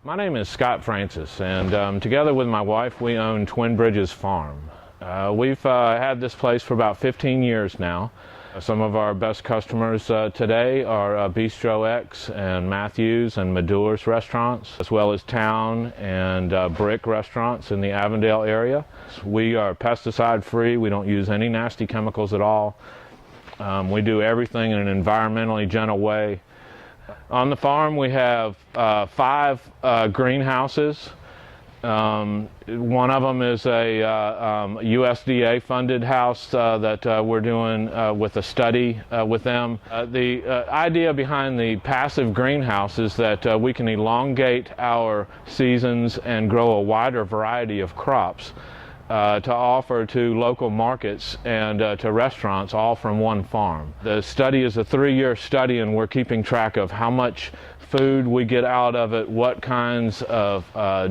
My name is Scott Francis, and together with my wife, we own Twinn Bridges Farm. We've had this place for about 15 years now. Some of our best customers today are Bistro X and Matthews and Madur's restaurants, as well as Town and Brick restaurants in the Avondale area. We are pesticide-free. We don't use any nasty chemicals at all. We do everything in an environmentally gentle way. On the farm, we have 5 greenhouses. One of them is a USDA-funded house that we're doing with a study with them. The idea behind the passive greenhouse is that we can elongate our seasons and grow a wider variety of crops to offer to local markets and to restaurants, all from one farm. The study is a 3-year study, and we're keeping track of how much food we get out of it, what kinds of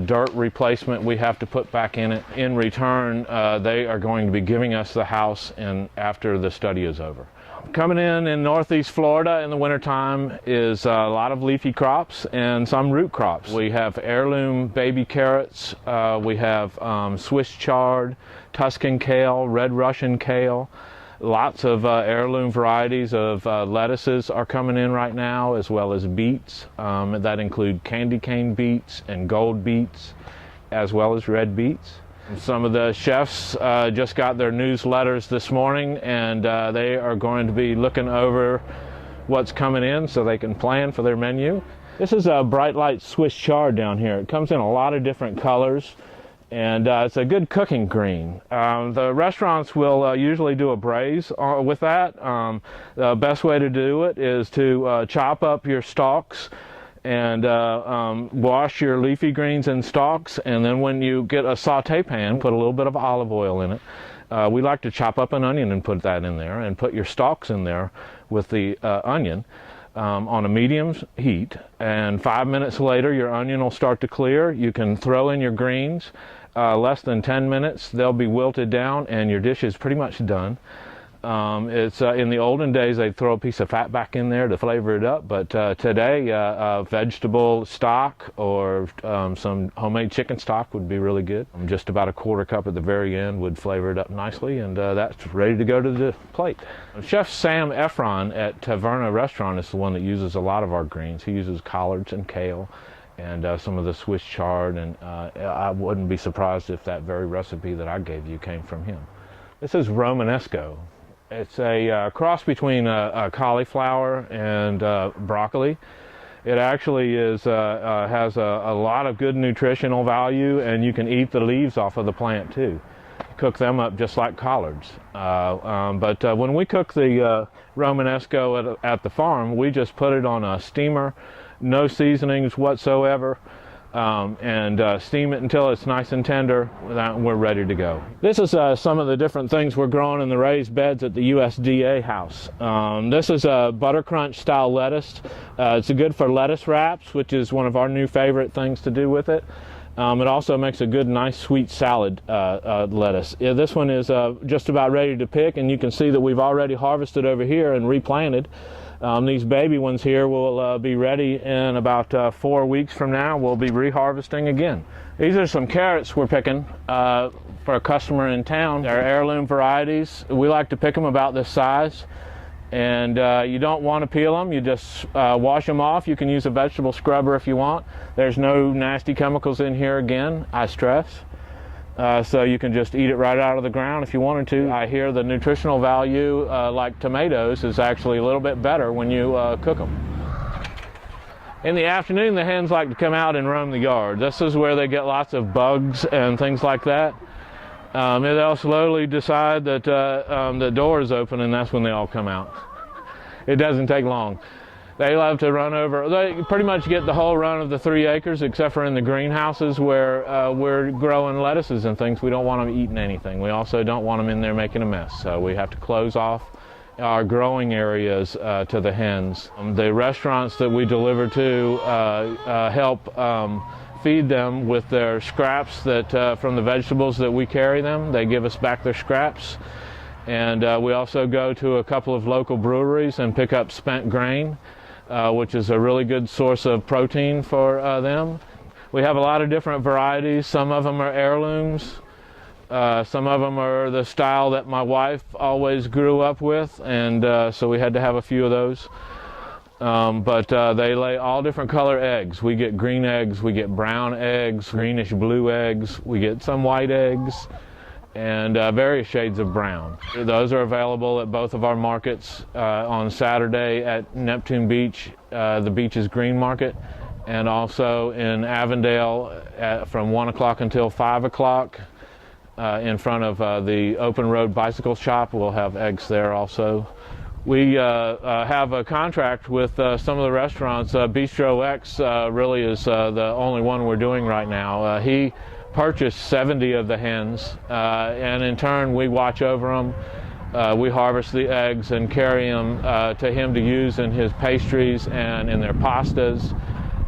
dirt replacement we have to put back in it. In return, they are going to be giving us the house after the study is over. Coming in northeast Florida in the wintertime is a lot of leafy crops and some root crops. We have heirloom baby carrots, we have Swiss chard, Tuscan kale, red Russian kale. Lots of heirloom varieties of lettuces are coming in right now, as well as beets that include candy cane beets and gold beets, as well as red beets. Some of the chefs just got their newsletters this morning, and they are going to be looking over what's coming in so they can plan for their menu. This is a bright light Swiss chard down here. It comes in a lot of different colors, and it's a good cooking green. The restaurants will usually do a braise with that. The best way to do it is to chop up your stalks and wash your leafy greens in stalks, and then when you get a saute pan, put a little bit of olive oil in it. We like to chop up an onion and put that in there, and put your stalks in there with the onion on a medium heat, and 5 minutes later your onion will start to clear. You can throw in your greens. Less than 10 minutes they'll be wilted down and your dish is pretty much done. It's in the olden days they'd throw a piece of fat back in there to flavor it up, but today vegetable stock or some homemade chicken stock would be really good. Just about a quarter cup at the very end would flavor it up nicely, and that's ready to go to the plate. Chef Sam Efron at Taverna Restaurant is the one that uses a lot of our greens. He uses collards and kale and some of the Swiss chard, and I wouldn't be surprised if that very recipe that I gave you came from him. This is Romanesco. It's a cross between cauliflower and broccoli. It actually has a lot of good nutritional value, and you can eat the leaves off of the plant too. Cook them up just like collards. But when we cook the Romanesco at the farm, we just put it on a steamer, no seasonings whatsoever, and steam it until it's nice and tender. We're ready to go. This is some of the different things we're growing in the raised beds at the USDA house. This is a butter crunch style lettuce. It's good for lettuce wraps, which is one of our new favorite things to do with it. It also makes a good, nice, sweet salad lettuce. Yeah, this one is just about ready to pick, and you can see that we've already harvested over here and replanted. These baby ones here will be ready in about 4 weeks from now. We'll be reharvesting again. These are some carrots we're picking for a customer in town. They're heirloom varieties. We like to pick them about this size. And you don't want to peel them. You just wash them off. You can use a vegetable scrubber if you want. There's no nasty chemicals in here again, I stress. So you can just eat it right out of the ground if you wanted to. I hear the nutritional value, like tomatoes, is actually a little bit better when you cook them. In the afternoon, the hens like to come out and roam the yard. This is where they get lots of bugs and things like that. They'll slowly decide that the door is open, and that's when they all come out. It doesn't take long. They love to run over. They pretty much get the whole run of the 3 acres, except for in the greenhouses where we're growing lettuces and things. We don't want them eating anything. We also don't want them in there making a mess. So we have to close off our growing areas to the hens. The restaurants that we deliver to help feed them with their scraps that from the vegetables that we carry them. They give us back their scraps. And we also go to a couple of local breweries and pick up spent grain, which is a really good source of protein for them. We have a lot of different varieties. Some of them are heirlooms. Some of them are the style that my wife always grew up with, and so we had to have a few of those. But they lay all different color eggs. We get green eggs, we get brown eggs, greenish blue eggs, we get some white eggs, and various shades of brown. Those are available at both of our markets. On Saturday at Neptune Beach, the Beach's Green Market, and also in Avondale from 1 o'clock until 5 o'clock in front of the Open Road Bicycle Shop. We'll have eggs there also. We have a contract with some of the restaurants. Bistro X really is the only one we're doing right now. He purchased 70 of the hens, and in turn we watch over them. We harvest the eggs and carry them to him to use in his pastries and in their pastas,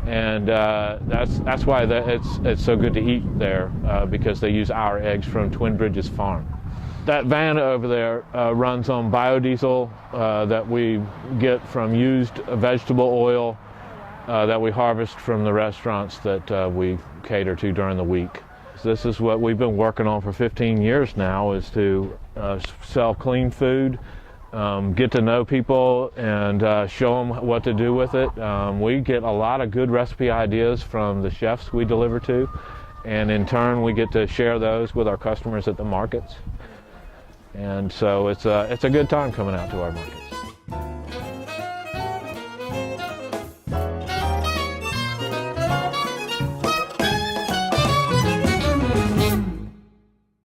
and that's why it's so good to eat there, because they use our eggs from Twinn Bridges Farm. That van over there runs on biodiesel that we get from used vegetable oil that we harvest from the restaurants that we cater to during the week. This is what we've been working on for 15 years now, is to sell clean food, get to know people, and show them what to do with it. We get a lot of good recipe ideas from the chefs we deliver to, and in turn we get to share those with our customers at the markets. And so it's a good time coming out to our markets.